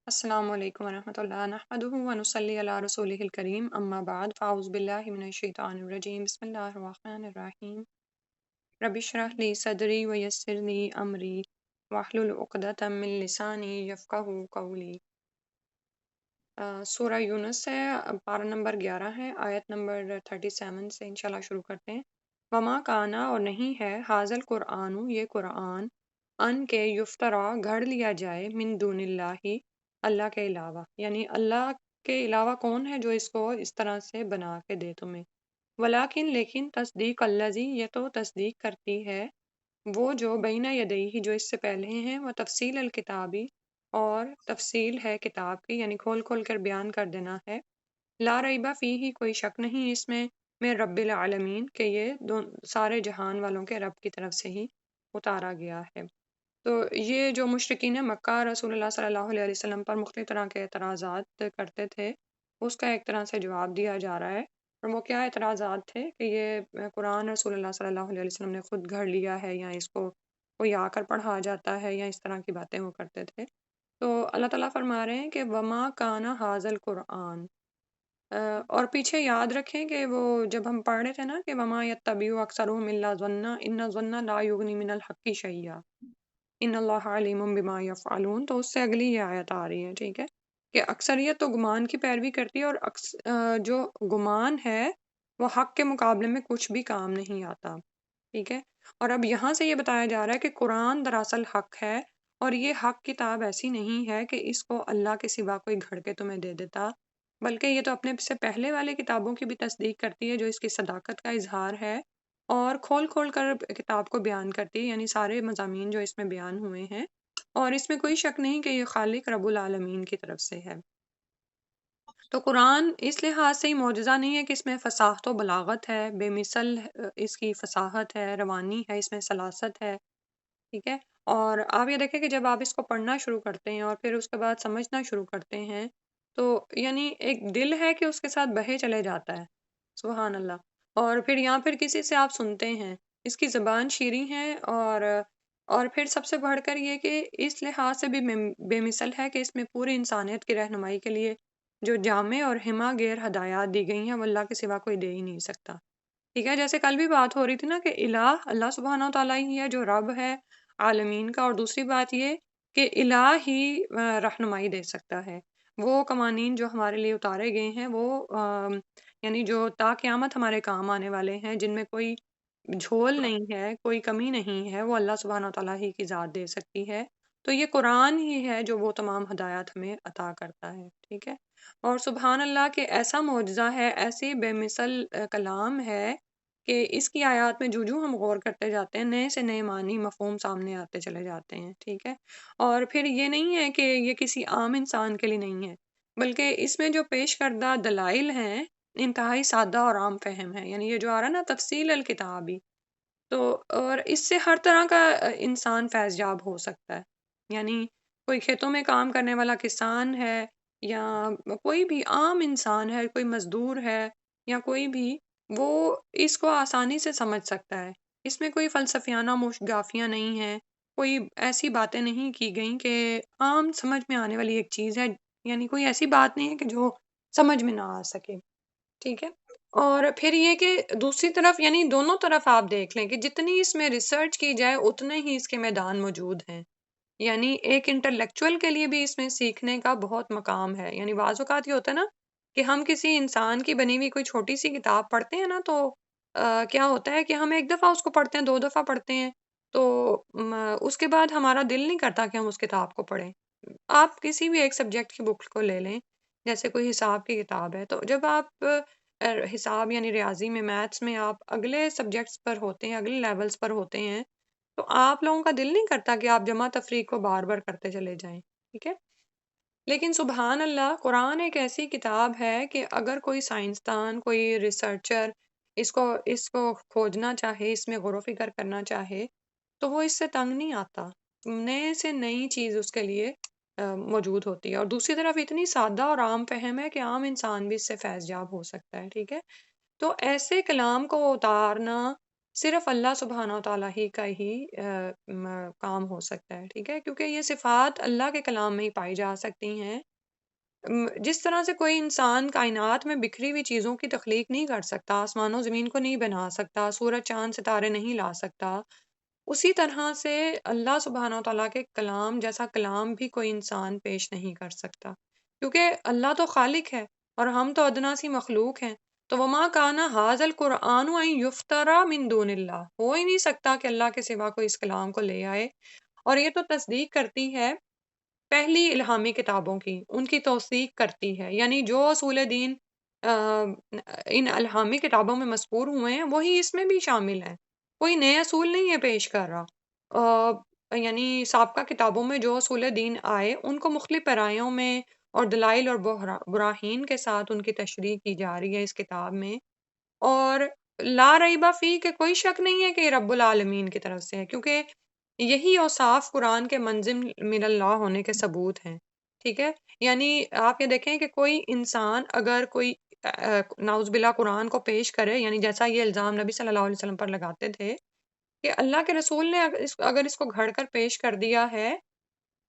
السلام علیکم ورحمۃ اللہ نحمدہ ونصلی علی رسولہ الکریم اما بعد فاعوذ باللہ من الشیطان الرجیم بسم اللہ الرحمن الرحیم رب اشرح لی صدری ویسر لی امری واحلل عقدۃ من لسانی یفقہوا قولی۔ سورہ یونس ہے، پارہ نمبر 11 ہے، آیت نمبر 37 سے انشاءاللہ شروع کرتے ہیں۔ وما کانا، اور نہیں ہے، حاضل قرآن، یہ قرآن، ان کے یفترا گھڑ لیا جائے، من دون اللہ، اللہ کے علاوہ، یعنی اللہ کے علاوہ کون ہے جو اس کو اس طرح سے بنا کے دے تمہیں۔ ولیکن، لیکن تصدیق الذی، یہ تو تصدیق کرتی ہے وہ جو بین یدیہ، جو اس سے پہلے ہیں، وہ تفصیل الکتابی، اور تفصیل ہے کتاب کی، یعنی کھول کھول کر بیان کر دینا ہے۔ لا ریبہ فیہ، کوئی شک نہیں اس میں رب العالمین، کہ یہ سارے جہان والوں کے رب کی طرف سے ہی اتارا گیا ہے۔ تو یہ جو مشرکین مکہ رسول اللہ صلی اللہ علیہ وسلم پر مختلف طرح کے اعتراضات کرتے تھے، اس کا ایک طرح سے جواب دیا جا رہا ہے۔ اور وہ کیا اعتراضات تھے کہ یہ قرآن رسول اللہ صلی اللہ علیہ وسلم نے خود گھڑ لیا ہے، یا اس کو کوئی آ کر پڑھا جاتا ہے، یا اس طرح کی باتیں وہ کرتے تھے۔ تو اللہ تعالیٰ فرما رہے ہیں کہ وما کانا حاضل قرآن، اور پیچھے یاد رکھیں کہ وہ جب ہم پڑھ رہے تھے نا کہ وما یتبع اکثرهم الا ظنا ان الظن لا یغنی من الحق شیئا ان اللہ علیم بما یفعلون، تو اس سے اگلی یہ آیت آ رہی ہے، ٹھیک ہے، کہ اکثریت تو گمان کی پیروی کرتی ہے، اور جو گمان ہے وہ حق کے مقابلے میں کچھ بھی کام نہیں آتا، ٹھیک ہے۔ اور اب یہاں سے یہ بتایا جا رہا ہے کہ قرآن دراصل حق ہے، اور یہ حق کتاب ایسی نہیں ہے کہ اس کو اللہ کے سوا کوئی گھڑ کے تمہیں دے دیتا، بلکہ یہ تو اپنے سے پہلے والے کتابوں کی بھی تصدیق کرتی ہے جو اس کی صداقت کا اظہار ہے، اور کھول کھول کر کتاب کو بیان کرتی ہے، یعنی سارے مضامین جو اس میں بیان ہوئے ہیں، اور اس میں کوئی شک نہیں کہ یہ خالق رب العالمین کی طرف سے ہے۔ تو قرآن اس لحاظ سے ہی معجزہ نہیں ہے کہ اس میں فصاحت و بلاغت ہے، بے مثل اس کی فصاحت ہے، روانی ہے، اس میں سلاست ہے، ٹھیک ہے۔ اور آپ یہ دیکھیں کہ جب آپ اس کو پڑھنا شروع کرتے ہیں اور پھر اس کے بعد سمجھنا شروع کرتے ہیں، تو یعنی ایک دل ہے کہ اس کے ساتھ بہے چلے جاتا ہے، سبحان اللہ۔ اور پھر کسی سے آپ سنتے ہیں، اس کی زبان شیریں ہے، اور پھر سب سے بڑھ کر یہ کہ اس لحاظ سے بھی بے مثل ہے کہ اس میں پوری انسانیت کی رہنمائی کے لیے جو جامع اور ہما گیر ہدایات دی گئی ہیں وہ اللہ کے سوا کوئی دے ہی نہیں سکتا، ٹھیک ہے۔ جیسے کل بھی بات ہو رہی تھی نا کہ الہ اللہ سبحانہ و تعالیٰ ہی ہے جو رب ہے عالمین کا، اور دوسری بات یہ کہ الہ ہی رہنمائی دے سکتا ہے۔ وہ قوانین جو ہمارے لیے اتارے گئے ہیں وہ یعنی جو تا قیامت ہمارے کام آنے والے ہیں، جن میں کوئی جھول نہیں ہے، کوئی کمی نہیں ہے، وہ اللہ سبحانہ و تعالیٰ ہی کی ذات دے سکتی ہے۔ تو یہ قرآن ہی ہے جو وہ تمام ہدایات ہمیں عطا کرتا ہے، ٹھیک ہے۔ اور سبحان اللہ کہ ایسا معجزہ ہے، ایسی بے مثل کلام ہے کہ اس کی آیات میں جو ہم غور کرتے جاتے ہیں، نئے سے نئے معنی مفہوم سامنے آتے چلے جاتے ہیں، ٹھیک ہے۔ اور پھر یہ نہیں ہے کہ یہ کسی عام انسان کے لیے نہیں ہے، بلکہ اس میں جو پیش کردہ دلائل ہیں انتہائی سادہ اور عام فہم ہے، یعنی یہ جو آ رہا ہے نا تفصیل الکتابی، تو اور اس سے ہر طرح کا انسان فیض یاب ہو سکتا ہے، یعنی کوئی کھیتوں میں کام کرنے والا کسان ہے، یا کوئی بھی عام انسان ہے، کوئی مزدور ہے، یا کوئی بھی، وہ اس کو آسانی سے سمجھ سکتا ہے۔ اس میں کوئی فلسفیانہ مشگافیاں نہیں ہیں، کوئی ایسی باتیں نہیں کی گئیں کہ عام سمجھ میں آنے والی ایک چیز ہے، یعنی کوئی ایسی بات نہیں ہے کہ جو سمجھ میں نہ آ سکے، ٹھیک ہے۔ اور پھر یہ کہ دوسری طرف یعنی دونوں طرف آپ دیکھ لیں کہ جتنی اس میں ریسرچ کی جائے اتنے ہی اس کے میدان موجود ہیں، یعنی ایک انٹلیکچوئل کے لیے بھی اس میں سیکھنے کا بہت مقام ہے۔ یعنی بعض اوقات یہ ہوتا ہے نا کہ ہم کسی انسان کی بنی ہوئی کوئی چھوٹی سی کتاب پڑھتے ہیں نا، تو کیا ہوتا ہے کہ ہم ایک دفعہ اس کو پڑھتے ہیں، دو دفعہ پڑھتے ہیں، تو اس کے بعد ہمارا دل نہیں کرتا کہ ہم اس کتاب کو پڑھیں۔ آپ کسی بھی ایک سبجیکٹ کی بک کو لے لیں، جیسے کوئی حساب کی کتاب ہے، تو جب آپ حساب یعنی ریاضی میں، میتھس میں آپ اگلے سبجیکٹس پر ہوتے ہیں، اگلے لیولز پر ہوتے ہیں، تو آپ لوگوں کا دل نہیں کرتا کہ آپ جمع تفریق کو بار بار کرتے چلے جائیں، ٹھیک ہے۔ لیکن سبحان اللہ قرآن ایک ایسی کتاب ہے کہ اگر کوئی سائنسدان، کوئی ریسرچر اس کو کھوجنا چاہے، اس میں غور و فکر کرنا چاہے، تو وہ اس سے تنگ نہیں آتا، نئے سے نئی چیز اس کے لیے موجود ہوتی ہے، اور دوسری طرف اتنی سادہ اور عام فہم ہے کہ عام انسان بھی اس سے فیض یاب ہو سکتا ہے، ٹھیک ہے۔ تو ایسے کلام کو اتارنا صرف اللہ سبحانہ و تعالیٰ ہی کا ہی کام ہو سکتا ہے، ٹھیک ہے، کیونکہ یہ صفات اللہ کے کلام میں ہی پائی جا سکتی ہیں۔ جس طرح سے کوئی انسان کائنات میں بکھری ہوئی چیزوں کی تخلیق نہیں کر سکتا، آسمان و زمین کو نہیں بنا سکتا، سورج چاند ستارے نہیں لا سکتا، اسی طرح سے اللہ سبحانہ و تعالیٰ کے کلام جیسا کلام بھی کوئی انسان پیش نہیں کر سکتا، کیونکہ اللہ تو خالق ہے اور ہم تو ادنا سی مخلوق ہیں۔ تو وما کانا حاض القرآن ان یفترا من دون اللہ، ہو ہی نہیں سکتا کہ اللہ کے سوا کوئی اس کلام کو لے آئے، اور یہ تو تصدیق کرتی ہے پہلی الہامی کتابوں کی، ان کی توثیق کرتی ہے، یعنی جو اصول دین ان الہامی کتابوں میں مذکور ہوئے ہیں وہی اس میں بھی شامل ہیں، کوئی نئے اصول نہیں ہے پیش کر رہا۔ یعنی سابقہ کتابوں میں جو اصول دین آئے ان کو مختلف پیرایوں میں اور دلائل اور براہین کے ساتھ ان کی تشریح کی جا رہی ہے اس کتاب میں، اور لا ریبہ فی کہ کوئی شک نہیں ہے کہ یہ رب العالمین کی طرف سے ہے، کیونکہ یہی اوصاف قرآن کے منظم من اللہ ہونے کے ثبوت ہیں، ٹھیک ہے۔ یعنی آپ یہ دیکھیں کہ کوئی انسان اگر کوئی نعوذ باللہ قرآن کو پیش کرے، یعنی جیسا یہ الزام نبی صلی اللہ علیہ وسلم پر لگاتے تھے کہ اللہ کے رسول نے اگر اس کو گھڑ کر پیش کر دیا ہے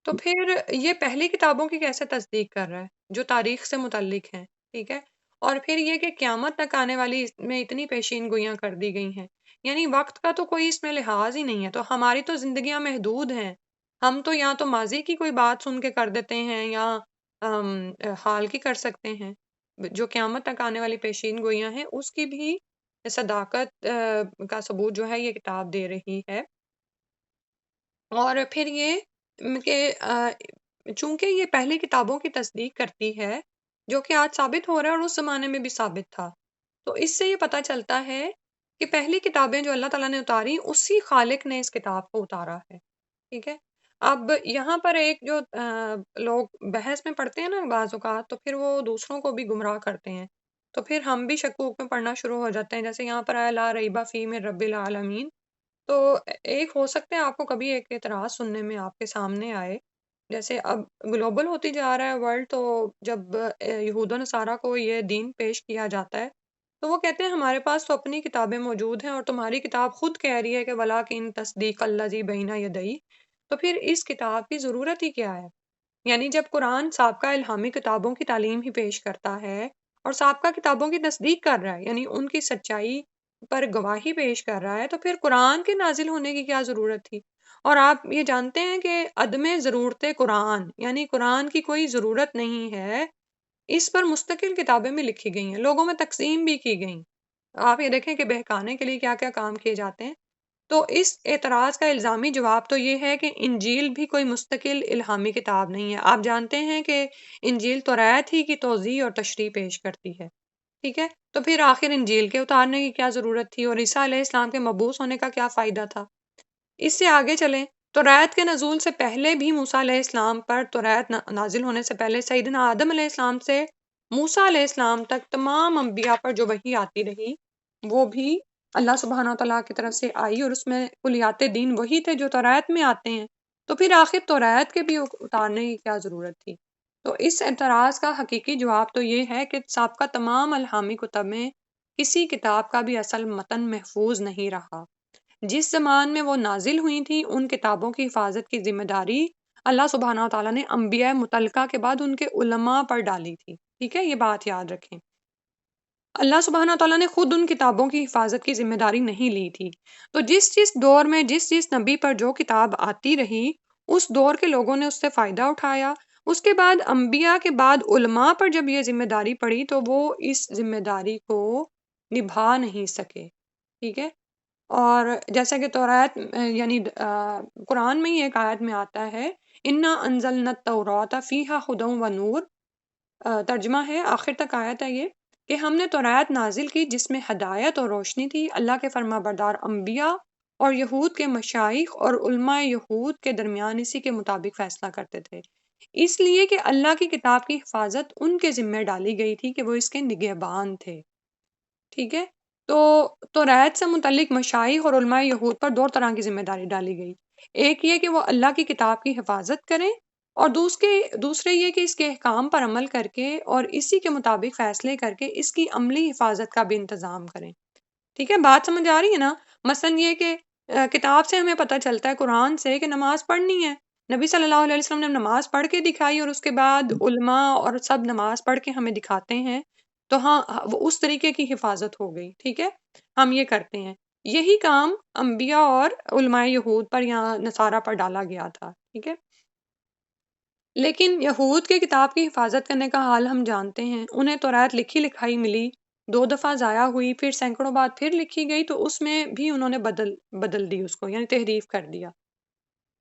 تو پھر یہ پہلی کتابوں کی کیسے تصدیق کر رہا ہے جو تاریخ سے متعلق ہیں، ٹھیک ہے۔ اور پھر یہ کہ قیامت تک آنے والی اس میں اتنی پیشین گوئیاں کر دی گئی ہیں، یعنی وقت کا تو کوئی اس میں لحاظ ہی نہیں ہے، تو ہماری تو زندگیاں محدود ہیں، ہم تو یا تو ماضی کی کوئی بات سن کے کر دیتے ہیں یا حال کی کر سکتے ہیں، جو قیامت تک آنے والی پیشین گوئیاں ہیں اس کی بھی صداقت کا ثبوت جو ہے یہ کتاب دے رہی ہے۔ اور پھر یہ کہ چونکہ یہ پہلی کتابوں کی تصدیق کرتی ہے جو کہ آج ثابت ہو رہا ہے اور اس زمانے میں بھی ثابت تھا، تو اس سے یہ پتہ چلتا ہے کہ پہلی کتابیں جو اللہ تعالیٰ نے اتاری اسی خالق نے اس کتاب کو اتارا ہے، ٹھیک ہے۔ اب یہاں پر ایک جو لوگ بحث میں پڑھتے ہیں نا بعض اوقات، تو پھر وہ دوسروں کو بھی گمراہ کرتے ہیں، تو پھر ہم بھی شکوک میں پڑھنا شروع ہو جاتے ہیں، جیسے یہاں پر آیا لا ریبہ فی من رب العالمین، تو ایک ہو سکتا ہے آپ کو کبھی ایک اعتراض سننے میں آپ کے سامنے آئے، جیسے اب گلوبل ہوتی جا رہا ہے ورلڈ، تو جب یہود و نصارہ کو یہ دین پیش کیا جاتا ہے تو وہ کہتے ہیں ہمارے پاس تو اپنی کتابیں موجود ہیں اور تمہاری کتاب خود کہہ رہی ہے کہ وَلَٰكِن تَصْدِيقَ الَّذِي بَيْنَ يَدَيْهِ، تو پھر اس کتاب کی ضرورت ہی کیا ہے؟ یعنی جب قرآن سابقہ الہامی کتابوں کی تعلیم ہی پیش کرتا ہے اور سابقہ کتابوں کی تصدیق کر رہا ہے، یعنی ان کی سچائی پر گواہی پیش کر رہا ہے، تو پھر قرآن کے نازل ہونے کی کیا ضرورت تھی؟ اور آپ یہ جانتے ہیں کہ عدم ضرورت قرآن، یعنی قرآن کی کوئی ضرورت نہیں ہے، اس پر مستقل کتابیں بھی لکھی گئی ہیں، لوگوں میں تقسیم بھی کی گئیں، آپ یہ دیکھیں کہ بہکانے کے لیے کیا کیا کام کیے جاتے ہیں۔ تو اس اعتراض کا الزامی جواب تو یہ ہے کہ انجیل بھی کوئی مستقل الہامی کتاب نہیں ہے، آپ جانتے ہیں کہ انجیل توریت ہی کی توضیح اور تشریح پیش کرتی ہے، ٹھیک ہے، تو پھر آخر انجیل کے اتارنے کی کیا ضرورت تھی اور عیسیٰ علیہ السلام کے مبعوث ہونے کا کیا فائدہ تھا؟ اس سے آگے چلیں، توریت کے نزول سے پہلے بھی موسیٰ علیہ السلام پر، توریت نازل ہونے سے پہلے سیدنا آدم علیہ السلام سے موسیٰ علیہ السلام تک تمام انبیاء پر جو وحی آتی رہی وہ بھی اللہ سبحانہ وتعالیٰ کی طرف سے آئی، اور اس میں کلیات دین وہی تھے جو توریت میں آتے ہیں، تو پھر آخر توریت کے بھی اتارنے کی کیا ضرورت تھی؟ تو اس اعتراض کا حقیقی جواب تو یہ ہے کہ سابقہ تمام الہامی کتب میں کسی کتاب کا بھی اصل متن محفوظ نہیں رہا، جس زمان میں وہ نازل ہوئی تھی ان کتابوں کی حفاظت کی ذمہ داری اللہ سبحانہ وتعالیٰ نے انبیاء متعلقہ کے بعد ان کے علماء پر ڈالی تھی، ٹھیک ہے، یہ بات یاد رکھیں۔ اللہ سبحانہ تعالیٰ نے خود ان کتابوں کی حفاظت کی ذمہ داری نہیں لی تھی، تو جس جس دور میں جس جس نبی پر جو کتاب آتی رہی اس دور کے لوگوں نے اس سے فائدہ اٹھایا، اس کے بعد انبیاء کے بعد علماء پر جب یہ ذمہ داری پڑی تو وہ اس ذمہ داری کو نبھا نہیں سکے، ٹھیک ہے۔ اور جیسا کہ توریت یعنی قرآن میں ہی ایک آیت میں آتا ہے انا انزلنا التوراۃ فیہا ھدی و نور، ترجمہ ہے آخر تک آیت ہے یہ کہ ہم نے توریت نازل کی جس میں ہدایت اور روشنی تھی، اللہ کے فرما بردار انبیاء اور یہود کے مشائخ اور علماء یہود کے درمیان اسی کے مطابق فیصلہ کرتے تھے، اس لیے کہ اللہ کی کتاب کی حفاظت ان کے ذمہ ڈالی گئی تھی کہ وہ اس کے نگہبان تھے، ٹھیک ہے۔ تو توریت سے متعلق مشائخ اور علماء یہود پر دو طرح کی ذمہ داری ڈالی گئی، ایک یہ کہ وہ اللہ کی کتاب کی حفاظت کریں، اور دوسرے یہ کہ اس کے احکام پر عمل کر کے اور اسی کے مطابق فیصلے کر کے اس کی عملی حفاظت کا بھی انتظام کریں، ٹھیک ہے، بات سمجھ آ رہی ہے نا؟ مثلاً یہ کہ کتاب سے ہمیں پتہ چلتا ہے، قرآن سے، کہ نماز پڑھنی ہے۔ نبی صلی اللہ علیہ وسلم نے نماز پڑھ کے دکھائی، اور اس کے بعد علماء اور سب نماز پڑھ کے ہمیں دکھاتے ہیں، تو ہاں وہ اس طریقے کی حفاظت ہو گئی، ٹھیک ہے، ہم یہ کرتے ہیں۔ یہی کام انبیاء اور علماء یہود پر یا نصارہ پر ڈالا گیا تھا، ٹھیک ہے۔ لیکن یہود کے کتاب کی حفاظت کرنے کا حال ہم جانتے ہیں۔ انہیں توریت لکھی لکھائی ملی، 2 دفعہ ضائع ہوئی، پھر سینکڑوں بار پھر لکھی گئی، تو اس میں بھی انہوں نے بدل دی اس کو، یعنی تحریف کر دیا،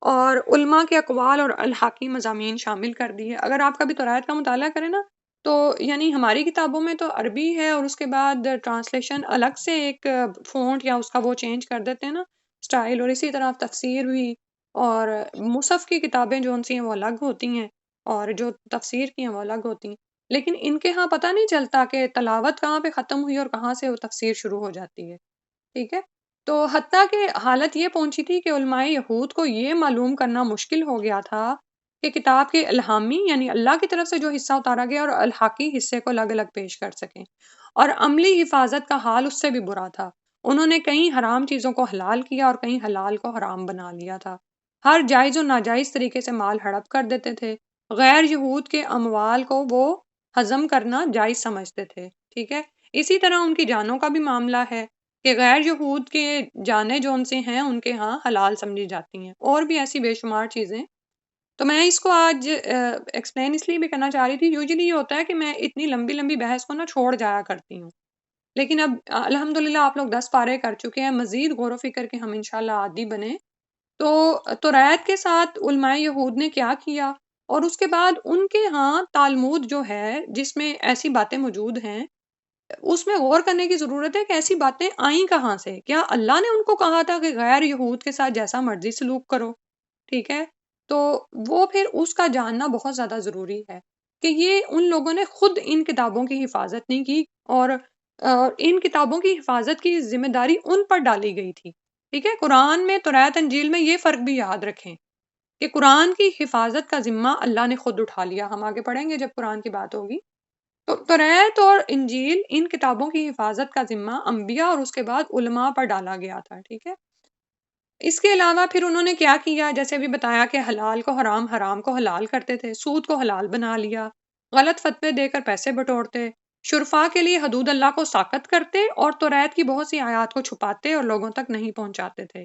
اور علماء کے اقوال اور الحاقی مضامین شامل کر دیے۔ اگر آپ کبھی توریت کا مطالعہ کریں نا، تو یعنی ہماری کتابوں میں تو عربی ہے، اور اس کے بعد ٹرانسلیشن الگ سے ایک فونٹ یا اس کا وہ چینج کر دیتے ہیں نا، سٹائل، اور اسی طرح تفسیر بھی، اور مصحف کی کتابیں جو ان سی ہیں وہ الگ ہوتی ہیں، اور جو تفسیر کی ہیں وہ الگ ہوتی ہیں۔ لیکن ان کے ہاں پتہ نہیں چلتا کہ تلاوت کہاں پہ ختم ہوئی اور کہاں سے وہ تفسیر شروع ہو جاتی ہے، ٹھیک ہے۔ تو حتیٰ کہ حالت یہ پہنچی تھی کہ علماء یہود کو یہ معلوم کرنا مشکل ہو گیا تھا کہ کتاب کے الہامی یعنی اللہ کی طرف سے جو حصہ اتارا گیا اور الحاقی حصے کو الگ الگ پیش کر سکیں، اور عملی حفاظت کا حال اس سے بھی برا تھا۔ انہوں نے کئی حرام چیزوں کو حلال کیا اور کئی حلال کو حرام بنا لیا تھا۔ ہر جائز و ناجائز طریقے سے مال ہڑپ کر دیتے تھے۔ غیر یہود کے اموال کو وہ ہضم کرنا جائز سمجھتے تھے، ٹھیک ہے۔ اسی طرح ان کی جانوں کا بھی معاملہ ہے کہ غیر یہود کے جانیں جو ان سے ہیں ان کے ہاں حلال سمجھی جاتی ہیں، اور بھی ایسی بے شمار چیزیں۔ تو میں اس کو آج ایکسپلین اس لیے بھی کرنا چاہ رہی تھی، یوزلی یہ ہوتا ہے کہ میں اتنی لمبی لمبی بحث کو نا چھوڑ جایا کرتی ہوں، لیکن اب الحمدللہ آپ لوگ 10 پارے کر چکے ہیں، مزید غور و فکر کے ہم انشاءاللہ عادی بنے۔ تو توریت کے ساتھ علماء یہود نے کیا کیا، اور اس کے بعد ان کے ہاں تالمود جو ہے جس میں ایسی باتیں موجود ہیں، اس میں غور کرنے کی ضرورت ہے کہ ایسی باتیں آئیں کہاں سے۔ کیا اللہ نے ان کو کہا تھا کہ غیر یہود کے ساتھ جیسا مرضی سلوک کرو، ٹھیک ہے؟ تو وہ پھر اس کا جاننا بہت زیادہ ضروری ہے کہ یہ ان لوگوں نے خود ان کتابوں کی حفاظت نہیں کی، اور ان کتابوں کی حفاظت کی ذمہ داری ان پر ڈالی گئی تھی، ٹھیک ہے۔ قرآن میں، توریت انجیل میں یہ فرق بھی یاد رکھیں کہ قرآن کی حفاظت کا ذمہ اللہ نے خود اٹھا لیا۔ ہم آگے پڑھیں گے جب قرآن کی بات ہوگی۔ تو توریت اور انجیل، ان کتابوں کی حفاظت کا ذمہ انبیاء اور اس کے بعد علماء پر ڈالا گیا تھا، ٹھیک ہے۔ اس کے علاوہ پھر انہوں نے کیا کیا، جیسے ابھی بتایا کہ حلال کو حرام، حرام کو حلال کرتے تھے، سود کو حلال بنا لیا، غلط فتوے دے کر پیسے بٹورتے، شرفا کے لیے حدود اللہ کو ساقط کرتے، اور توریت کی بہت سی آیات کو چھپاتے اور لوگوں تک نہیں پہنچاتے تھے۔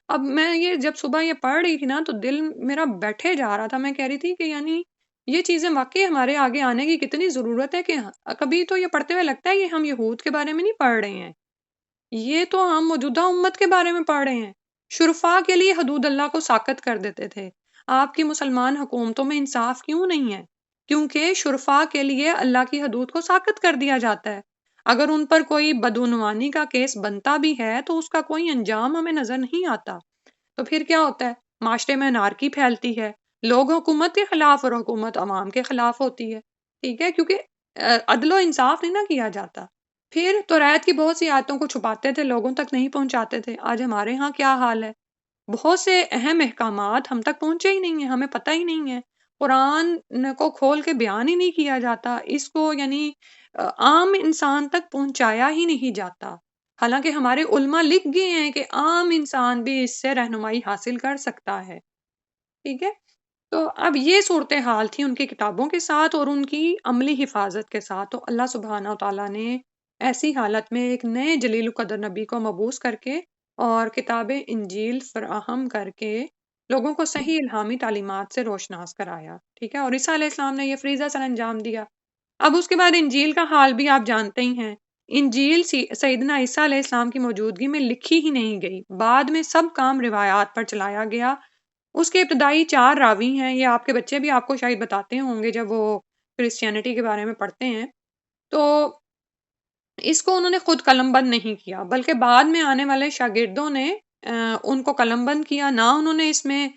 اب میں یہ جب صبح یہ پڑھ رہی تھی نا، تو دل میرا بیٹھے جا رہا تھا، میں کہہ رہی تھی کہ یعنی یہ چیزیں واقعی ہمارے آگے آنے کی کتنی ضرورت ہے، کہ کبھی تو یہ پڑھتے ہوئے لگتا ہے کہ ہم یہود کے بارے میں نہیں پڑھ رہے ہیں، یہ تو ہم موجودہ امت کے بارے میں پڑھ رہے ہیں۔ شرفا کے لیے حدود اللہ کو ساقط کر دیتے تھے۔ آپ کی مسلمان حکومتوں میں انصاف کیوں نہیں ہے؟ کیونکہ شرفا کے لیے اللہ کی حدود کو ساقط کر دیا جاتا ہے۔ اگر ان پر کوئی بدعنوانی کا کیس بنتا بھی ہے تو اس کا کوئی انجام ہمیں نظر نہیں آتا۔ تو پھر کیا ہوتا ہے؟ معاشرے میں انارکی پھیلتی ہے، لوگ حکومت کے خلاف اور حکومت عوام کے خلاف ہوتی ہے، ٹھیک ہے، کیونکہ عدل و انصاف نہیں نہ کیا جاتا۔ پھر توریت کی بہت سی آیتوں کو چھپاتے تھے، لوگوں تک نہیں پہنچاتے تھے۔ آج ہمارے ہاں کیا حال ہے؟ بہت سے اہم احکامات ہم تک پہنچے ہی نہیں ہیں، ہمیں پتہ ہی نہیں ہے۔ قرآن کو کھول کے بیان ہی نہیں کیا جاتا، اس کو یعنی عام انسان تک پہنچایا ہی نہیں جاتا، حالانکہ ہمارے علماء لکھ گئے ہیں کہ عام انسان بھی اس سے رہنمائی حاصل کر سکتا ہے، ٹھیک ہے۔ تو اب یہ صورتحال تھی ان کی کتابوں کے ساتھ اور ان کی عملی حفاظت کے ساتھ۔ تو اللہ سبحانہ وتعالیٰ نے ایسی حالت میں ایک نئے جلیل القدر نبی کو مبعوث کر کے اور کتاب انجیل فراہم کر کے لوگوں کو صحیح الہامی تعلیمات سے روشناس کرایا، ٹھیک ہے، اور عیسیٰ علیہ السلام نے یہ فریضہ سر انجام دیا۔ اب اس کے بعد انجیل کا حال بھی آپ جانتے ہی ہیں۔ انجیل سیدنا عیسیٰ علیہ السلام کی موجودگی میں لکھی ہی نہیں گئی، بعد میں سب کام روایات پر چلایا گیا۔ اس کے ابتدائی 4 راوی ہیں، یہ آپ کے بچے بھی آپ کو شاید بتاتے ہوں گے جب وہ کرسچینٹی کے بارے میں پڑھتے ہیں۔ تو اس کو انہوں نے خود قلم بند نہیں کیا، بلکہ بعد میں آنے والے شاگردوں نے ان کو قلم بند کیا۔ نہ انہوں نے اس میں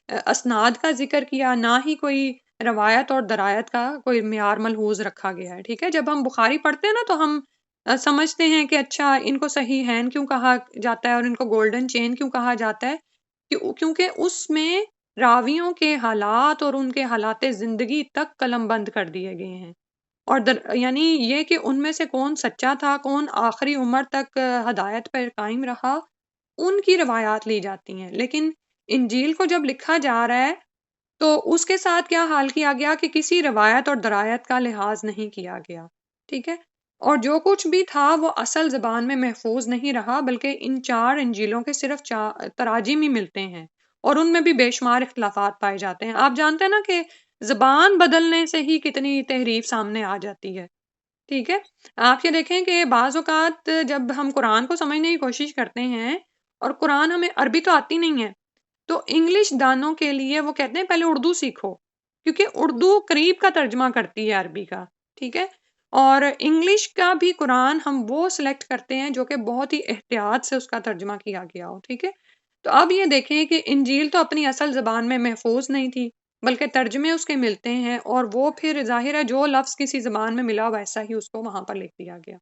اسناد کا ذکر کیا، نہ ہی کوئی روایت اور درایت کا کوئی معیار ملحوظ رکھا گیا ہے، ٹھیک ہے۔ جب ہم بخاری پڑھتے ہیں نا تو ہم سمجھتے ہیں کہ اچھا ان کو صحیح ہین کیوں کہا جاتا ہے اور ان کو گولڈن چین کیوں کہا جاتا ہے، کیونکہ اس میں راویوں کے حالات اور ان کے حالات زندگی تک قلم بند کر دیے گئے ہیں، اور یعنی یہ کہ ان میں سے کون سچا تھا، کون آخری عمر تک ہدایت پر قائم رہا، ان کی روایات لی جاتی ہیں، لیکن انجیل کو جب لکھا جا رہا ہے تو اس کے ساتھ کیا حال کیا گیا کہ کسی روایت اور درایت کا لحاظ نہیں کیا گیا، ٹھیک ہے؟ اور جو کچھ بھی تھا وہ اصل زبان میں محفوظ نہیں رہا، بلکہ ان 4 انجیلوں کے صرف تراجم ہی ملتے ہیں اور ان میں بھی بے شمار اختلافات پائے جاتے ہیں۔ آپ جانتے ہیں نا کہ زبان بدلنے سے ہی کتنی تحریف سامنے آ جاتی ہے، ٹھیک ہے؟ آپ یہ دیکھیں کہ بعض اوقات جب ہم قرآن کو سمجھنے کی کوشش کرتے ہیں اور قرآن ہمیں عربی تو آتی نہیں ہے، تو انگلش دانوں کے لیے وہ کہتے ہیں پہلے اردو سیکھو، کیونکہ اردو قریب کا ترجمہ کرتی ہے عربی کا، ٹھیک ہے؟ اور انگلش کا بھی قرآن ہم وہ سلیکٹ کرتے ہیں جو کہ بہت ہی احتیاط سے اس کا ترجمہ کیا گیا ہو، ٹھیک ہے؟ تو اب یہ دیکھیں کہ انجیل تو اپنی اصل زبان میں محفوظ نہیں تھی، بلکہ ترجمے اس کے ملتے ہیں، اور وہ پھر ظاہر ہے جو لفظ کسی زبان میں ملا ویسا ہی اس کو وہاں پر لکھ دیا گیا۔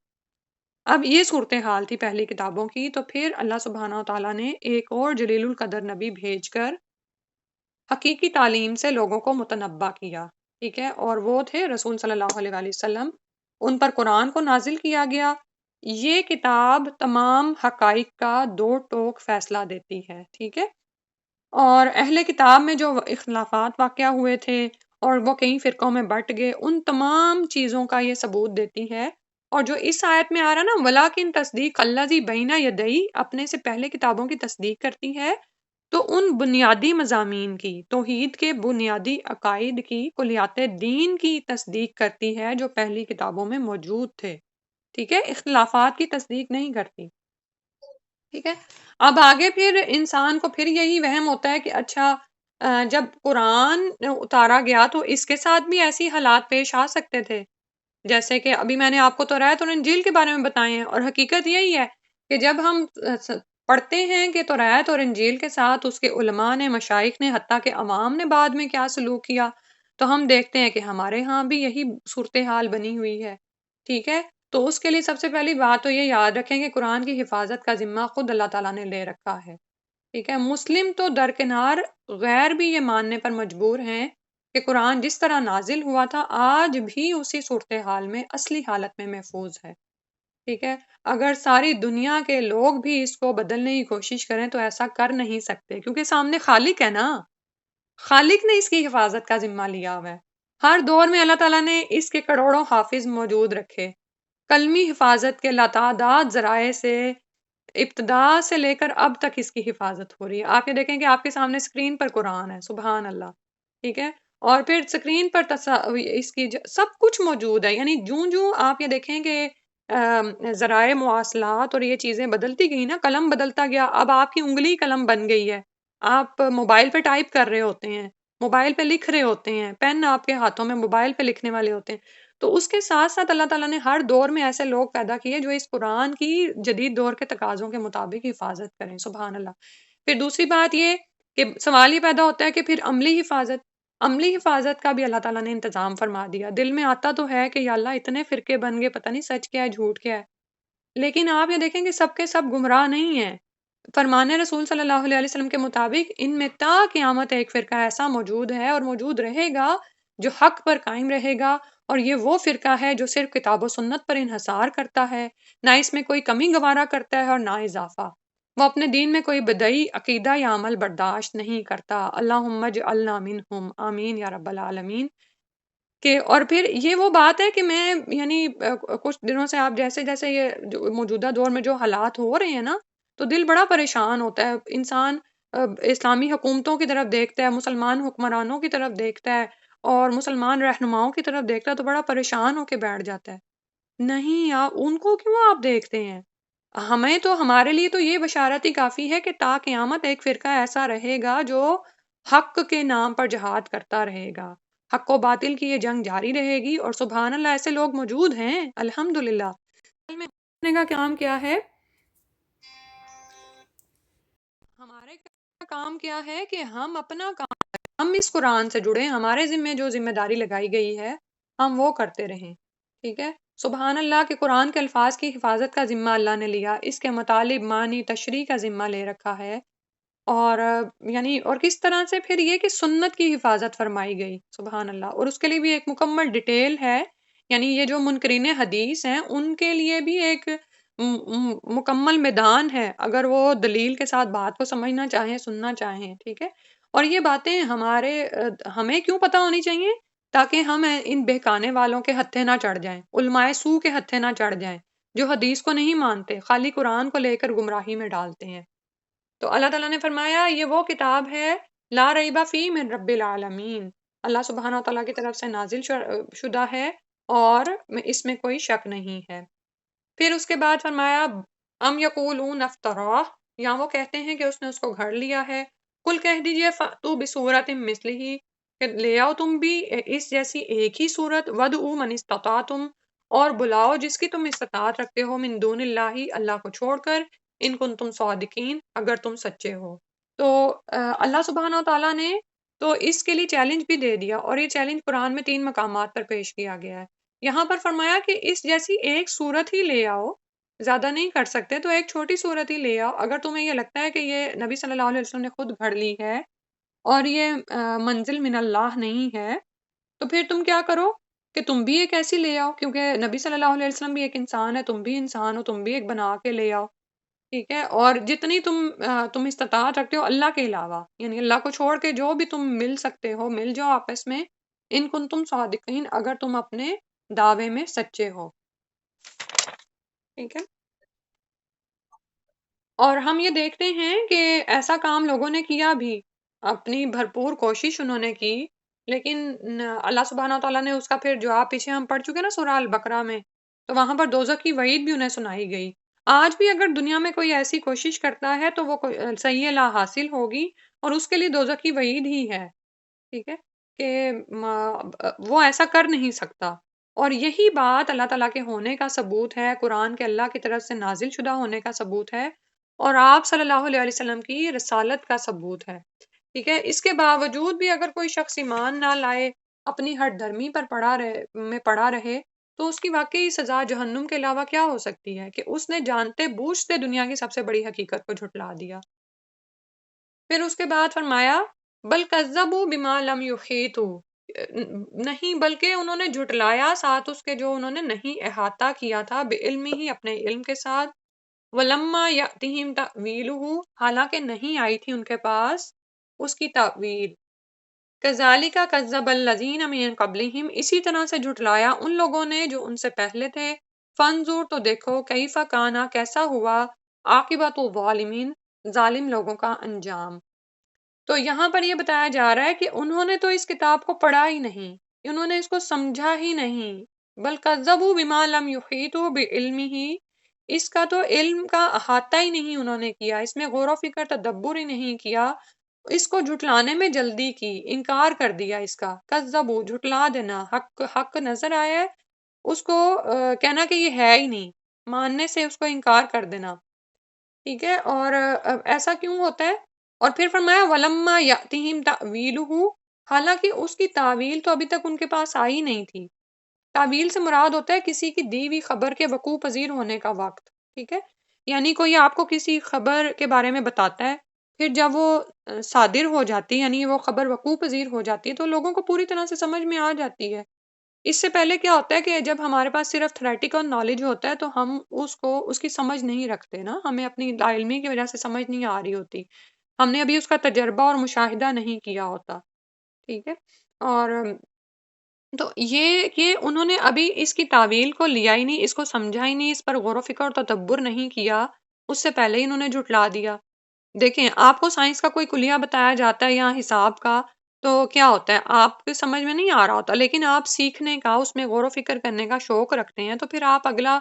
اب یہ صورتحال تھی پہلی کتابوں کی، تو پھر اللہ سبحانہ و تعالیٰ نے ایک اور جلیل القدر نبی بھیج کر حقیقی تعلیم سے لوگوں کو متنبع کیا، ٹھیک ہے؟ اور وہ تھے رسول صلی اللہ علیہ وآلہ وسلم، ان پر قرآن کو نازل کیا گیا۔ یہ کتاب تمام حقائق کا دو ٹوک فیصلہ دیتی ہے، ٹھیک ہے؟ اور اہل کتاب میں جو اختلافات واقع ہوئے تھے اور وہ کئی فرقوں میں بٹ گئے، ان تمام چیزوں کا یہ ثبوت دیتی ہے۔ اور جو اس آیت میں آ رہا نا وَلَٰكِن تصدیق الذی بین یدی، اپنے سے پہلے کتابوں کی تصدیق کرتی ہے، تو ان بنیادی مضامین کی، توحید کے بنیادی عقائد کی، کلیات دین کی تصدیق کرتی ہے جو پہلی کتابوں میں موجود تھے، ٹھیک ہے؟ اختلافات کی تصدیق نہیں کرتی، ٹھیک ہے؟ اب آگے پھر انسان کو پھر یہی وہم ہوتا ہے کہ اچھا جب قرآن اتارا گیا تو اس کے ساتھ بھی ایسی حالات پیش آ سکتے تھے، جیسے کہ ابھی میں نے آپ کو توریت اور انجیل کے بارے میں بتائے ہیں، اور حقیقت یہی ہے کہ جب ہم پڑھتے ہیں کہ توریت اور انجیل کے ساتھ اس کے علماء نے، مشائخ نے، حتیٰ کہ عوام نے بعد میں کیا سلوک کیا، تو ہم دیکھتے ہیں کہ ہمارے ہاں بھی یہی صورتحال بنی ہوئی ہے، ٹھیک ہے؟ تو اس کے لیے سب سے پہلی بات تو یہ یاد رکھیں کہ قرآن کی حفاظت کا ذمہ خود اللہ تعالیٰ نے لے رکھا ہے، ٹھیک ہے؟ مسلم تو درکنار غیر بھی یہ ماننے پر مجبور ہیں کہ قرآن جس طرح نازل ہوا تھا آج بھی اسی صورتحال میں اصلی حالت میں محفوظ ہے، ٹھیک ہے؟ اگر ساری دنیا کے لوگ بھی اس کو بدلنے کی کوشش کریں تو ایسا کر نہیں سکتے، کیونکہ سامنے خالق ہے نا، خالق نے اس کی حفاظت کا ذمہ لیا ہوا ہے۔ ہر دور میں اللہ تعالیٰ نے اس کے کروڑوں حافظ موجود رکھے، کلمی حفاظت کے لاتعداد ذرائع سے ابتدا سے لے کر اب تک اس کی حفاظت ہو رہی ہے۔ آپ یہ دیکھیں کہ آپ کے سامنے اسکرین پر قرآن ہے، سبحان اللہ، ٹھیک ہے؟ اور پھر اسکرین پر اس کی سب کچھ موجود ہے، یعنی جوں جوں آپ یہ دیکھیں کہ ذرائع مواصلات اور یہ چیزیں بدلتی گئی نا، قلم بدلتا گیا، اب آپ کی انگلی قلم بن گئی ہے، آپ موبائل پہ ٹائپ کر رہے ہوتے ہیں، موبائل پہ لکھ رہے ہوتے ہیں، پین آپ کے ہاتھوں میں، موبائل پہ لکھنے والے ہوتے ہیں۔ تو اس کے ساتھ ساتھ اللہ تعالیٰ نے ہر دور میں ایسے لوگ پیدا کیے جو اس قرآن کی جدید دور کے تقاضوں کے مطابق حفاظت کریں، سبحان اللہ۔ پھر دوسری بات یہ کہ سوال یہ پیدا ہوتا ہے کہ پھر عملی حفاظت کا بھی اللہ تعالیٰ نے انتظام فرما دیا۔ دل میں آتا تو ہے کہ یا اللہ اتنے فرقے بن گئے، پتہ نہیں سچ کیا ہے جھوٹ کیا ہے، لیکن آپ یہ دیکھیں کہ سب کے سب گمراہ نہیں ہیں۔ فرمان رسول صلی اللہ علیہ وسلم کے مطابق ان میں تا قیامت ایک فرقہ ایسا موجود ہے اور موجود رہے گا جو حق پر قائم رہے گا، اور یہ وہ فرقہ ہے جو صرف کتاب و سنت پر انحصار کرتا ہے، نہ اس میں کوئی کمی گوارا کرتا ہے اور نہ اضافہ۔ وہ اپنے دین میں کوئی بدعی عقیدہ یا عمل برداشت نہیں کرتا۔ اللہم اجعلنا منہم، آمین یا رب العالمین۔ کہ اور پھر یہ وہ بات ہے کہ میں یعنی کچھ دنوں سے آپ جیسے جیسے یہ موجودہ دور میں جو حالات ہو رہے ہیں نا، تو دل بڑا پریشان ہوتا ہے، انسان اسلامی حکومتوں کی طرف دیکھتا ہے، مسلمان حکمرانوں کی طرف دیکھتا ہے اور مسلمان رہنماؤں کی طرف دیکھتا ہے تو بڑا پریشان ہو کے بیٹھ جاتا ہے۔ نہیں، آپ ان کو کیوں آپ دیکھتے ہیں؟ ہمیں تو، ہمارے لیے تو یہ بشارت ہی کافی ہے کہ تا قیامت ایک فرقہ ایسا رہے گا جو حق کے نام پر جہاد کرتا رہے گا، حق و باطل کی یہ جنگ جاری رہے گی، اور سبحان اللہ ایسے لوگ موجود ہیں الحمدللہ۔ اصل میں کرنے کا کام کیا ہے؟ ہمارے کام کیا ہے کہ ہم اپنا کام کریں، ہم اس قرآن سے جڑیں، ہمارے ذمہ جو ذمہ داری لگائی گئی ہے ہم وہ کرتے رہیں، ٹھیک ہے؟ سبحان اللہ کہ قرآن کے الفاظ کی حفاظت کا ذمہ اللہ نے لیا، اس کے مطالب، معنی، تشریح کا ذمہ لے رکھا ہے، اور یعنی اور کس طرح سے پھر یہ کہ سنت کی حفاظت فرمائی گئی، سبحان اللہ، اور اس کے لیے بھی ایک مکمل ڈیٹیل ہے، یعنی یہ جو منکرین حدیث ہیں ان کے لیے بھی ایک مکمل میدان ہے اگر وہ دلیل کے ساتھ بات کو سمجھنا چاہیں، سننا چاہیں، ٹھیک ہے؟ اور یہ باتیں ہمیں کیوں پتہ ہونی چاہیے؟ تاکہ ہم ان بہکانے والوں کے ہتھے نہ چڑھ جائیں، علماء سو کے ہتھے نہ چڑھ جائیں، جو حدیث کو نہیں مانتے، خالی قرآن کو لے کر گمراہی میں ڈالتے ہیں۔ تو اللہ تعالیٰ نے فرمایا یہ وہ کتاب ہے لا ریبہ فی من رب العالمین، اللہ سبحانہ و تعالیٰ کی طرف سے نازل شدہ ہے اور اس میں کوئی شک نہیں ہے۔ پھر اس کے بعد فرمایا ام یقولون افطراہ، یا وہ کہتے ہیں کہ اس نے اس کو گھڑ لیا ہے، کل کہہ دیجئے فأتوا بصورت مثلہ، کہ لے آؤ تم بھی اس جیسی ایک ہی صورت، ودعوا من استطعتم، اور بلاؤ جس کی تم استطاعت رکھتے ہو، من دون اللہ، اللہ کو چھوڑ کر، ان کنتم صادقین، اگر تم سچے ہو۔ تو اللہ سبحانہ و تعالیٰ نے تو اس کے لیے چیلنج بھی دے دیا، اور یہ چیلنج قرآن میں 3 مقامات پر پیش کیا گیا ہے۔ یہاں پر فرمایا کہ اس جیسی ایک صورت ہی لے آؤ، زیادہ نہیں کر سکتے تو ایک چھوٹی صورت ہی لے آؤ، اگر تمہیں یہ لگتا ہے کہ یہ نبی صلی اللہ علیہ وسلم نے خود گھڑ لی ہے اور یہ منزل من اللہ نہیں ہے، تو پھر تم کیا کرو کہ تم بھی ایک ایسی لے آؤ، کیونکہ نبی صلی اللہ علیہ وسلم بھی ایک انسان ہے، تم بھی انسان ہو، تم بھی ایک بنا کے لے آؤ، ٹھیک ہے؟ اور جتنی تم استطاعت رکھتے ہو اللہ کے علاوہ، یعنی اللہ کو چھوڑ کے جو بھی تم مل سکتے ہو مل جاؤ آپس میں، ان کنتم صادقین، اگر تم اپنے دعوے میں سچے ہو، ٹھیک ہے؟ اور ہم یہ دیکھتے ہیں کہ ایسا کام لوگوں نے کیا بھی، اپنی بھرپور کوشش انہوں نے کی، لیکن اللہ سبحانہ و تعالیٰ نے اس کا پھر جواب، پیچھے ہم پڑھ چکے نا سورہ البقرہ میں، تو وہاں پر دوزخ کی وعید بھی انہیں سنائی گئی۔ آج بھی اگر دنیا میں کوئی ایسی کوشش کرتا ہے تو وہ صحیح لا حاصل ہوگی، اور اس کے لیے دوزخ کی وعید ہی ہے، ٹھیک ہے؟ کہ وہ ایسا کر نہیں سکتا۔ اور یہی بات اللہ تعالیٰ کے ہونے کا ثبوت ہے، قرآن کے اللہ کی طرف سے نازل شدہ ہونے کا ثبوت ہے، اور آپ صلی اللہ علیہ وسلم کی رسالت کا ثبوت ہے، ٹھیک ہے؟ اس کے باوجود بھی اگر کوئی شخص ایمان نہ لائے، اپنی ہٹ دھرمی پر پڑا رہے، تو اس کی واقعی سزا جہنم کے علاوہ کیا ہو سکتی ہے؟ کہ اس نے جانتے بوجھتے دنیا کی سب سے بڑی حقیقت کو جھٹلا دیا۔ پھر اس کے بعد فرمایا بل کذبوا بما لم یحیطوا، نہیں بلکہ انہوں نے جھٹلایا ساتھ اس کے جو انہوں نے نہیں احاطہ کیا تھا، بعلم ہی، اپنے علم کے ساتھ، ولما یاتہم تاویلہ، حالانکہ نہیں آئی تھی ان کے پاس اس کی تعویل، کذالک کذب الذین من قبلہم، اسی طرح سے جھٹلایا ان لوگوں نے جو ان سے پہلے تھے، فانظر، تو دیکھو، کیف کانا، کیسا ہوا، عاقبۃ الظالمین، ظالم لوگوں کا انجام۔ تو یہاں پر یہ بتایا جا رہا ہے کہ انہوں نے تو اس کتاب کو پڑھا ہی نہیں، انہوں نے اس کو سمجھا ہی نہیں، بل کذبوا بما لم یحیطوا بعلمہ، اس کا تو علم کا احاطہ ہی نہیں انہوں نے کیا، اس میں غور و فکر تدبر ہی نہیں کیا، اس کو جھٹلانے میں جلدی کی، انکار کر دیا اس کا، کذبوا، جھٹلا دینا، حق نظر آیا ہے اس کو کہنا کہ یہ ہے ہی نہیں، ماننے سے اس کو انکار کر دینا، ٹھیک ہے؟ اور ایسا کیوں ہوتا ہے؟ اور پھر فرمایا وَلَمَّا يَأْتِهِمْ تَأْوِيلُهُ، حالانکہ اس کی تعویل تو ابھی تک ان کے پاس آئی نہیں تھی۔ تعویل سے مراد ہوتا ہے کسی کی دی ہوئی خبر کے وقوع پذیر ہونے کا وقت، ٹھیک ہے؟ یعنی کوئی آپ کو کسی خبر کے بارے میں بتاتا ہے، پھر جب وہ صادر ہو جاتی ہے، یعنی وہ خبر وقوع پذیر ہو جاتی ہے، تو لوگوں کو پوری طرح سے سمجھ میں آ جاتی ہے۔ اس سے پہلے کیا ہوتا ہے کہ جب ہمارے پاس صرف تھریٹیکل نالج ہوتا ہے تو ہم اس کی سمجھ نہیں رکھتے نا، ہمیں اپنی لا علمی کی وجہ سے سمجھ نہیں آ رہی ہوتی، ہم نے ابھی اس کا تجربہ اور مشاہدہ نہیں کیا ہوتا، ٹھیک ہے؟ اور تو یہ کہ انہوں نے ابھی اس کی تعویل کو لیا ہی نہیں، اس کو سمجھا ہی نہیں، اس پر غور و فکر اور تدبر نہیں کیا، اس سے پہلے ہی انہوں نے جھٹلا دیا۔ دیکھیں، آپ کو سائنس کا کوئی کلیہ بتایا جاتا ہے یا حساب کا، تو کیا ہوتا ہے، آپ کو سمجھ میں نہیں آ رہا ہوتا، لیکن آپ سیکھنے کا، اس میں غور و فکر کرنے کا شوق رکھتے ہیں، تو پھر آپ اگلا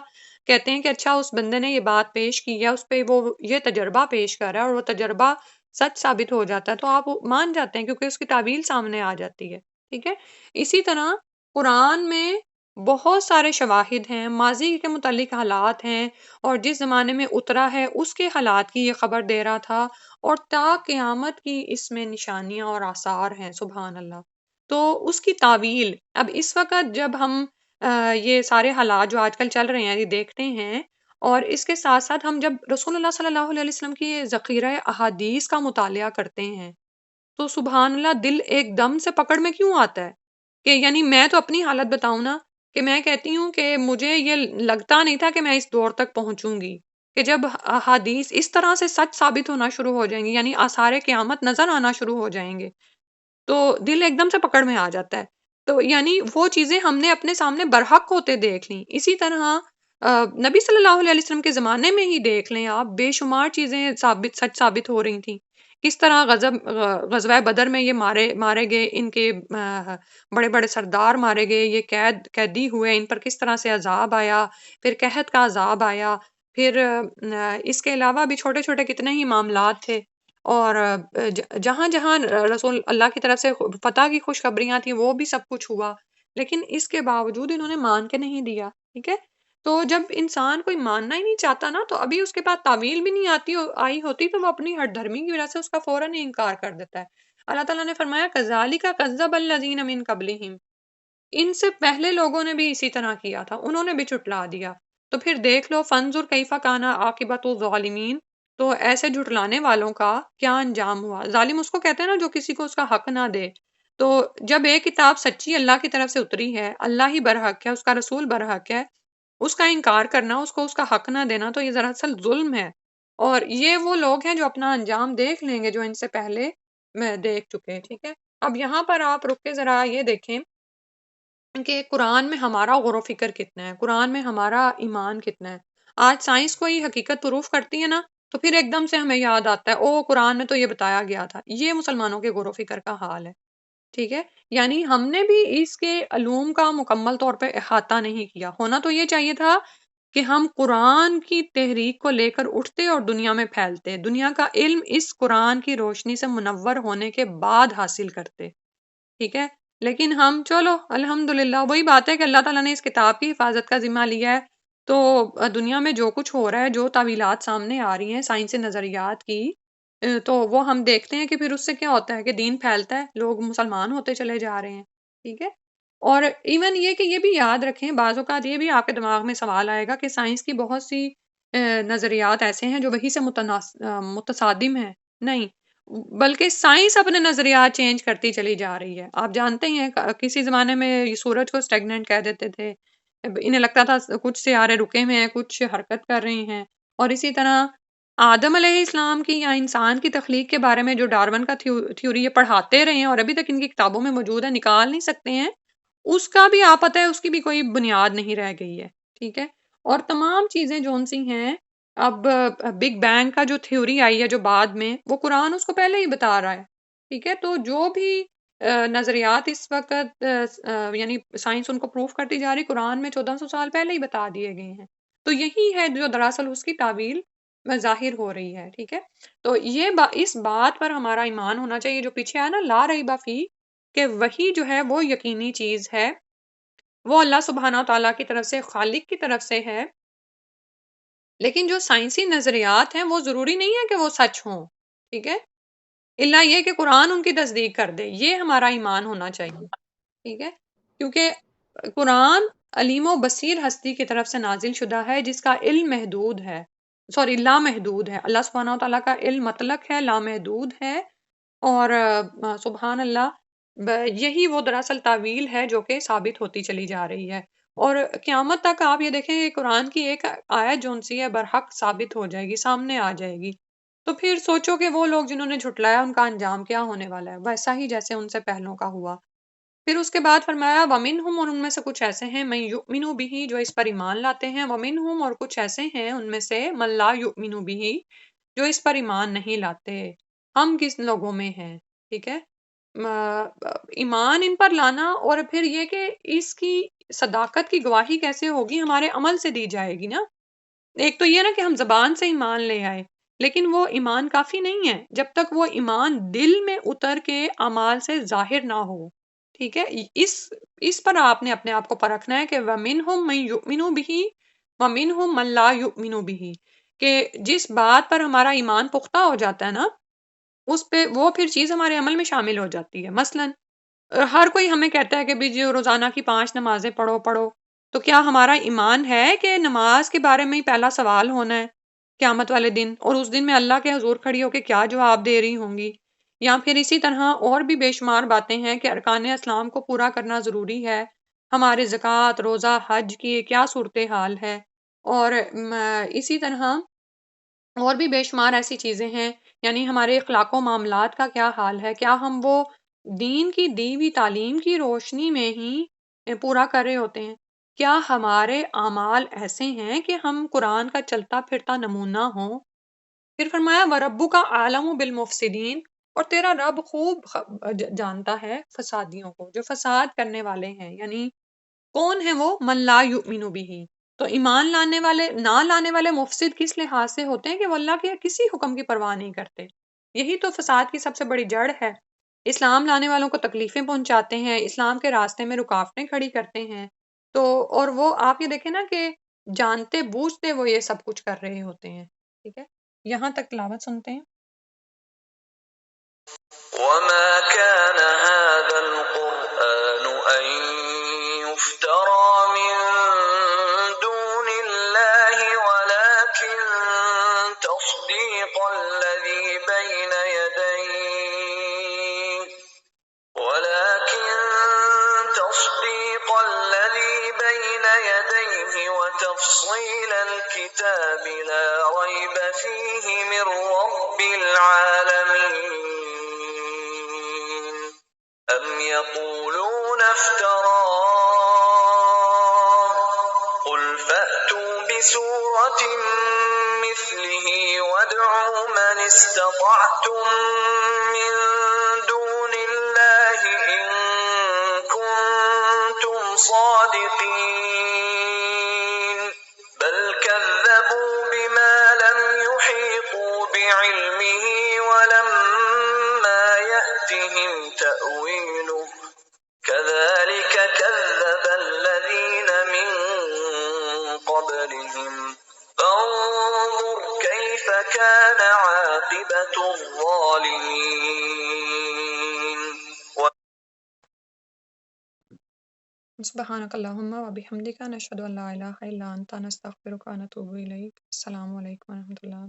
کہتے ہیں کہ اچھا اس بندے نے یہ بات پیش کی ہے، اس پہ وہ یہ تجربہ پیش کر رہا ہے اور وہ تجربہ سچ ثابت ہو جاتا ہے، تو آپ مان جاتے ہیں کیونکہ اس کی تعویل سامنے آ جاتی ہے، ٹھیک ہے؟ اسی طرح قرآن میں بہت سارے شواہد ہیں، ماضی کے متعلق حالات ہیں، اور جس زمانے میں اترا ہے اس کے حالات کی یہ خبر دے رہا تھا، اور تا قیامت کی اس میں نشانیاں اور آثار ہیں، سبحان اللہ۔ تو اس کی تعویل، اب اس وقت جب ہم یہ سارے حالات جو آج کل چل رہے ہیں یہ دیکھتے ہیں، اور اس کے ساتھ ساتھ ہم جب رسول اللہ صلی اللہ علیہ وسلم کی یہ ذخیرہ احادیث کا مطالعہ کرتے ہیں، تو سبحان اللہ دل ایک دم سے پکڑ میں کیوں آتا ہے کہ یعنی میں تو اپنی حالت بتاؤں نا، کہ میں کہتی ہوں کہ مجھے یہ لگتا نہیں تھا کہ میں اس دور تک پہنچوں گی کہ جب احادیث اس طرح سے سچ ثابت ہونا شروع ہو جائیں گی، یعنی آثار قیامت نظر آنا شروع ہو جائیں گے، تو دل ایک دم سے پکڑ میں آ جاتا ہے۔ تو یعنی وہ چیزیں ہم نے اپنے سامنے برحق ہوتے دیکھ لیں۔ اسی طرح نبی صلی اللہ علیہ وسلم کے زمانے میں ہی دیکھ لیں آپ، بے شمار چیزیں سچ ثابت ہو رہی تھیں۔ کس طرح غزوہ بدر میں یہ مارے گئے، ان کے بڑے بڑے سردار مارے گئے، یہ قیدی ہوئے، ان پر کس طرح سے عذاب آیا، پھر قحط کا عذاب آیا، پھر اس کے علاوہ بھی چھوٹے چھوٹے کتنے ہی معاملات تھے، اور جہاں جہاں رسول اللہ کی طرف سے فتح کی خوشخبریاں تھیں وہ بھی سب کچھ ہوا، لیکن اس کے باوجود انہوں نے مان کے نہیں دیا، ٹھیک ہے۔ تو جب انسان کوئی ماننا ہی نہیں چاہتا نا، تو ابھی اس کے پاس تعویل بھی نہیں آئی ہوتی، تو وہ اپنی ہٹ دھرمی کی وجہ سے اس کا فوراً ہی انکار کر دیتا ہے۔ اللہ تعالیٰ نے فرمایا کذالک کذب الذین من قبلہم، ان سے پہلے لوگوں نے بھی اسی طرح کیا تھا، انہوں نے بھی جھٹلا دیا۔ تو پھر دیکھ لو فانظر کیف کان عاقبۃ الظالمین، تو ایسے جھٹلانے والوں کا کیا انجام ہوا۔ ظالم اس کو کہتے ہیں نا جو کسی کو اس کا حق نہ دے۔ تو جب ایک کتاب سچی اللہ کی طرف سے اتری ہے، اللہ ہی برحق ہے، اس کا رسول برحق ہے، اس کا انکار کرنا، اس کو اس کا حق نہ دینا، تو یہ دراصل ظلم ہے۔ اور یہ وہ لوگ ہیں جو اپنا انجام دیکھ لیں گے جو ان سے پہلے میں دیکھ چکے، ٹھیک ہے۔ اب یہاں پر آپ رک کے ذرا یہ دیکھیں کہ قرآن میں ہمارا غور و فکر کتنا ہے، قرآن میں ہمارا ایمان کتنا ہے۔ آج سائنس کوئی حقیقت پروف کرتی ہے نا، تو پھر ایک دم سے ہمیں یاد آتا ہے او قرآن میں تو یہ بتایا گیا تھا۔ یہ مسلمانوں کے غور و فکر کا حال ہے، ٹھیک ہے۔ یعنی ہم نے بھی اس کے علوم کا مکمل طور پہ احاطہ نہیں کیا، ہونا تو یہ چاہیے تھا کہ ہم قرآن کی تحریک کو لے کر اٹھتے اور دنیا میں پھیلتے، دنیا کا علم اس قرآن کی روشنی سے منور ہونے کے بعد حاصل کرتے، ٹھیک ہے۔ لیکن ہم چلو الحمدللہ، وہی بات ہے کہ اللہ تعالیٰ نے اس کتاب کی حفاظت کا ذمہ لیا ہے، تو دنیا میں جو کچھ ہو رہا ہے، جو تعویلات سامنے آ رہی ہیں سائنسی نظریات کی، تو وہ ہم دیکھتے ہیں کہ پھر اس سے کیا ہوتا ہے کہ دین پھیلتا ہے، لوگ مسلمان ہوتے چلے جا رہے ہیں، ٹھیک ہے۔ اور ایون یہ کہ یہ بھی یاد رکھیں، بعض اوقات یہ بھی آپ کے دماغ میں سوال آئے گا کہ سائنس کی بہت سی نظریات ایسے ہیں جو وہی سے متصادم ہیں، نہیں، بلکہ سائنس اپنے نظریات چینج کرتی چلی جا رہی ہے۔ آپ جانتے ہی ہیں کسی زمانے میں یہ سورج کو اسٹیگننٹ کہہ دیتے تھے، انہیں لگتا تھا کچھ سیارے رکے ہوئے ہیں، کچھ حرکت کر رہے ہیں، اور اسی طرح آدم علیہ السلام کی یا انسان کی تخلیق کے بارے میں جو ڈارون کا تھیوری یہ پڑھاتے رہے ہیں اور ابھی تک ان کی کتابوں میں موجود ہے، نکال نہیں سکتے ہیں، اس کا بھی آپ پتہ ہے اس کی بھی کوئی بنیاد نہیں رہ گئی ہے، ٹھیک ہے۔ اور تمام چیزیں جون سی ہیں، اب بگ بینگ کا جو تھیوری آئی ہے جو بعد میں، وہ قرآن اس کو پہلے ہی بتا رہا ہے، ٹھیک ہے۔ تو جو بھی نظریات اس وقت یعنی سائنس ان کو پروف کرتی جا رہی، قرآن میں 1400 سال پہلے ہی بتا دیے گئے ہیں۔ تو یہی ہے جو دراصل اس کی تعویل میں ظاہر ہو رہی ہے، ٹھیک ہے۔ تو یہ اس بات پر ہمارا ایمان ہونا چاہیے جو پیچھے ہے نا لا ریب فیہ، کہ وہی جو ہے وہ یقینی چیز ہے، وہ اللہ سبحانہ تعالیٰ کی طرف سے، خالق کی طرف سے ہے، لیکن جو سائنسی نظریات ہیں وہ ضروری نہیں ہے کہ وہ سچ ہوں، ٹھیک ہے، الا یہ کہ قرآن ان کی تصدیق کر دے، یہ ہمارا ایمان ہونا چاہیے، ٹھیک ہے۔ کیونکہ قرآن علیم و بصیر ہستی کی طرف سے نازل شدہ ہے جس کا علم محدود ہے، سوری لامحدود ہے۔ اللہ سبحانہ تعالیٰ کا علم مطلق ہے، لامحدود ہے، اور سبحان اللہ، یہی وہ دراصل تعویل ہے جو کہ ثابت ہوتی چلی جا رہی ہے، اور قیامت تک آپ یہ دیکھیں کہ قرآن کی ایک آیت جون سی ہے برحق ثابت ہو جائے گی، سامنے آ جائے گی، تو پھر سوچو کہ وہ لوگ جنہوں نے جھٹلایا ان کا انجام کیا ہونے والا ہے، ویسا ہی جیسے ان سے پہلوں کا ہوا۔ پھر اس کے بعد فرمایا وَمِنْهُمْ، اور ان میں سے کچھ ایسے ہیں مَن يُؤْمِنُ بِهِ، جو اس پر ایمان لاتے ہیں، وَمِنْهُمْ، اور کچھ ایسے ہیں ان میں سے مَن لَا يُؤْمِنُ بِهِ، جو اس پر ایمان نہیں لاتے۔ ہم کس لوگوں میں ہیں، ٹھیک ہے، ایمان ان پر لانا، اور پھر یہ کہ اس کی صداقت کی گواہی کیسے ہوگی، ہمارے عمل سے دی جائے گی نا۔ ایک تو یہ نا کہ ہم زبان سے ایمان لے آئے، لیکن وہ ایمان کافی نہیں ہے جب تک وہ ایمان دل میں اتر کے اعمال سے ظاہر نہ ہو، ٹھیک ہے۔ اس پر آپ نے اپنے آپ کو پرکھنا ہے کہ وَمِنْهُمْ مَن يُؤْمِنُ بِهِ وَمِنْهُمْ مَن لَا يُؤْمِنُ بِهِ، کہ جس بات پر ہمارا ایمان پختہ ہو جاتا ہے نا، اس پہ وہ پھر چیز ہمارے عمل میں شامل ہو جاتی ہے۔ مثلاً ہر کوئی ہمیں کہتا ہے کہ بھی جو روزانہ کی 5 نمازیں پڑھو پڑھو، تو کیا ہمارا ایمان ہے کہ نماز کے بارے میں ہی پہلا سوال ہونا ہے قیامت والے دن، اور اس دن میں اللہ کے حضور کھڑی ہو کے کیا جواب دے رہی ہوں گی؟ یا پھر اسی طرح اور بھی بے شمار باتیں ہیں کہ ارکان اسلام کو پورا کرنا ضروری ہے، ہمارے زکوٰۃ، روزہ، حج کی کیا صورتحال ہے، اور اسی طرح اور بھی بے شمار ایسی چیزیں ہیں، یعنی ہمارے اخلاق و معاملات کا کیا حال ہے، کیا ہم وہ دین کی دی ہوئی تعلیم کی روشنی میں ہی پورا کر رہے ہوتے ہیں؟ کیا ہمارے اعمال ایسے ہیں کہ ہم قرآن کا چلتا پھرتا نمونہ ہوں؟ پھر فرمایا وَرَبُّكَ أَعْلَمُ بِالْمُفْسِدِينَ، اور تیرا رب خوب جانتا ہے فسادیوں کو، جو فساد کرنے والے ہیں، یعنی کون ہے وہ؟ من لا یؤمن بہ، تو ایمان لانے والے مفسد کس لحاظ سے ہوتے ہیں کہ وہ اللہ کے کسی حکم کی پرواہ نہیں کرتے۔ یہی تو فساد کی سب سے بڑی جڑ ہے۔ اسلام لانے والوں کو تکلیفیں پہنچاتے ہیں، اسلام کے راستے میں رکاوٹیں کھڑی کرتے ہیں، تو اور وہ آپ یہ دیکھیں نا کہ جانتے بوجھتے وہ یہ سب کچھ کر رہے ہوتے ہیں۔ ٹھیک ہے، یہاں تک تلاوت سنتے ہیں۔ وما كان هذا القرآن أن يفترى من دون الله ولكن تصديق الذي بين يديه وتفصيل الكتاب لا ريب فيه من رب العالمين أم يقولون افتراه قل فأتوا بسورة مثله وادعوا من استطعتم من دون الله إن كنتم صادقين بل كذبوا بما لم يحيطوا بعلمه ولما يأتهم تأويله كذلك كذب الذين من قبلهم فانظر كيف كان عاقبة الظالمين سبحانک اللہم و بحمدک، نشہد ان لا الہ الا انت، نستغفرک و نتوب الیک۔ السلام علیکم و رحمۃ اللہ۔